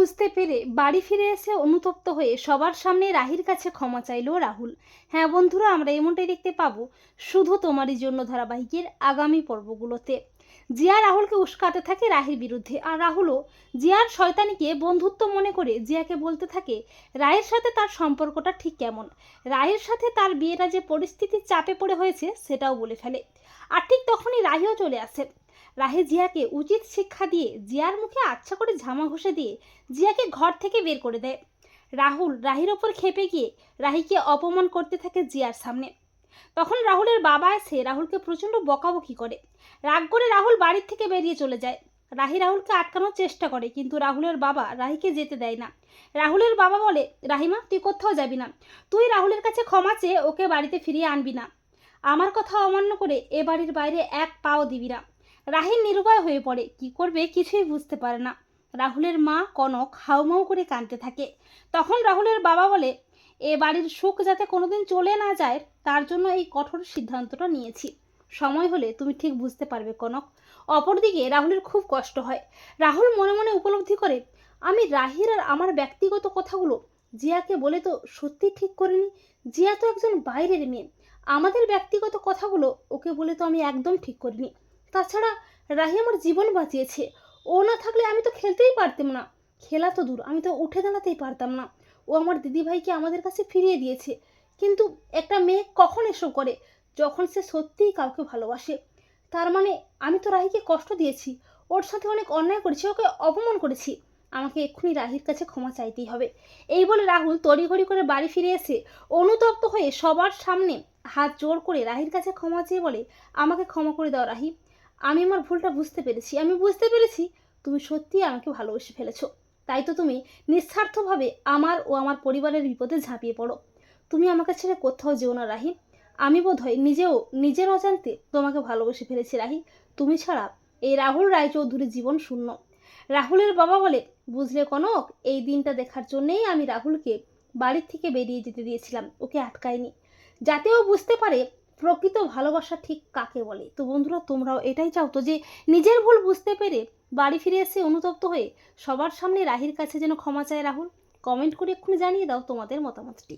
বুঝতে পেরে বাড়ি ফিরে এসে অনুতপ্ত হয়ে সবার সামনে রাহির কাছে ক্ষমা চাইলো রাহুল। হ্যাঁ বন্ধুরা, আমরা এমনটাই দেখতে পাবো শুধু তোমারই জন্য ধারাবাহিকের আগামী পর্বগুলোতে। জিয়া রাহুলকে উস্কাতে থাকে রাহির বিরুদ্ধে, আর রাহুলও জিয়ার শয়তানিকে বন্ধুত্ব মনে করে জিয়াকে বলতে থাকে রায়ের সাথে তার সম্পর্কটা ঠিক কেমন। রায়ের সাথে তার বিয়েটা যে পরিস্থিতির চাপে পড়ে হয়েছে সেটাও বলে ফেলে। আর ঠিক তখনই রাহিও চলে আসে। রাহি জিয়াকে উচিত শিক্ষা দিয়ে জিয়ার মুখে আচ্ছা করে ঝামা ঘষে দিয়ে জিয়াকে ঘর থেকে বের করে দেয়। রাহুল রাহির ওপর খেপে গিয়ে রাহিকে অপমান করতে থাকে জিয়ার সামনে। তখন রাহুলের বাবা এসে রাহুলকে প্রচণ্ড বকাবকি করে। রাগ করে রাহুল বাড়ির থেকে বেরিয়ে চলে যায়। রাহি রাহুলকে আটকানোর চেষ্টা করে, কিন্তু রাহুলের বাবা রাহিকে যেতে দেয় না। রাহুলের বাবা বলে, রাহিমা তুই কোথাও যাবি না, তুই রাহুলের কাছে ক্ষমা চেয়ে ওকে বাড়িতে ফিরিয়ে আনবি না। আমার কথা অমান্য করে এ বাড়ির বাইরে এক পাও দিবি না। রাহি নিরুপায় হয়ে পড়ে, কি করবে কিছুই বুঝতে পারে না। রাহুলের মা কনক হাউমাউ করে কাঁদতে থাকে। তখন রাহুলের বাবা বলে, এ বাড়ির সুখ যাতে কোনোদিন চলে না যায় তার জন্য এই কঠোর সিদ্ধান্তটা নিয়েছি। সময় হলে তুমি ঠিক বুঝতে পারবে কনক। অপরদিকে রাহুলের খুব কষ্ট হয়। রাহুল মনে মনে উপলব্ধি করে, আমি রাহির আর আমার ব্যক্তিগত কথাগুলো জিয়াকে বলে তো সত্যি ঠিক করিনি। জিয়া তো একজন বাইরের মেয়ে, আমাদের ব্যক্তিগত কথাগুলো ওকে বলে তো আমি একদম ঠিক করিনি। তাছাড়া রাহি আমার জীবন বাঁচিয়েছে, ও না থাকলে আমি তো খেলতেই পারতাম না। খেলা তো দূর, আমি তো উঠে দাঁড়াতেই পারতাম না। ও আমার দিদিভাইকে আমাদের কাছে ফিরিয়ে দিয়েছে। কিন্তু একটা মেয়ে কখন এসব করে? যখন সে সত্যিই কাউকে ভালোবাসে। তার মানে আমি তো রাহিকে কষ্ট দিয়েছি, ওর সাথে অনেক অন্যায় করেছি, ওকে অপমান করেছি। আমাকে এক্ষুনি রাহির কাছে ক্ষমা চাইতেই হবে। এই বলে রাহুল তড়িঘড়ি করে বাড়ি ফিরে এসে অনুতপ্ত হয়ে সবার সামনে হাত জোড় করে রাহির কাছে ক্ষমা চেয়ে বলে, আমাকে ক্ষমা করে দাও রাহি। আমি আমার ভুলটা বুঝতে পেরেছি। আমি বুঝতে পেরেছি তুমি সত্যিই আমাকে ভালোবেসে ফেলেছো। তাই তো তুমি নিঃস্বার্থভাবে আমার ও আমার পরিবারের বিপদে ঝাঁপিয়ে পড়ো। তুমি আমাকে ছেড়ে কোথাও যেও না রাহি। আমি বোধহয় নিজেও নিজের অজান্তে তোমাকে ভালোবেসে ফেলেছি রাহি। তুমি ছাড়া এই রাহুল রায়চৌধুরীর জীবন শূন্য। রাহুলের বাবা বলে, বুঝলে কনক, এই দিনটা দেখার জন্যেই আমি রাহুলকে বাড়ির থেকে বেরিয়ে যেতে দিয়েছিলাম, ওকে আটকাইনি, যাতে ও বুঝতে পারে প্রকৃত ভালোবাসা ঠিক কাকে বলে। তো বন্ধুরা, তোমরাও এটাই চাও তো যে নিজের ভুল বুঝতে পেরে বাড়ি ফিরে এসে অনুতপ্ত হয়ে সবার সামনে রাহির কাছে যেন ক্ষমা চায় রাহুল? কমেন্ট করে এক্ষুনি জানিয়ে দাও তোমাদের মতামতটি।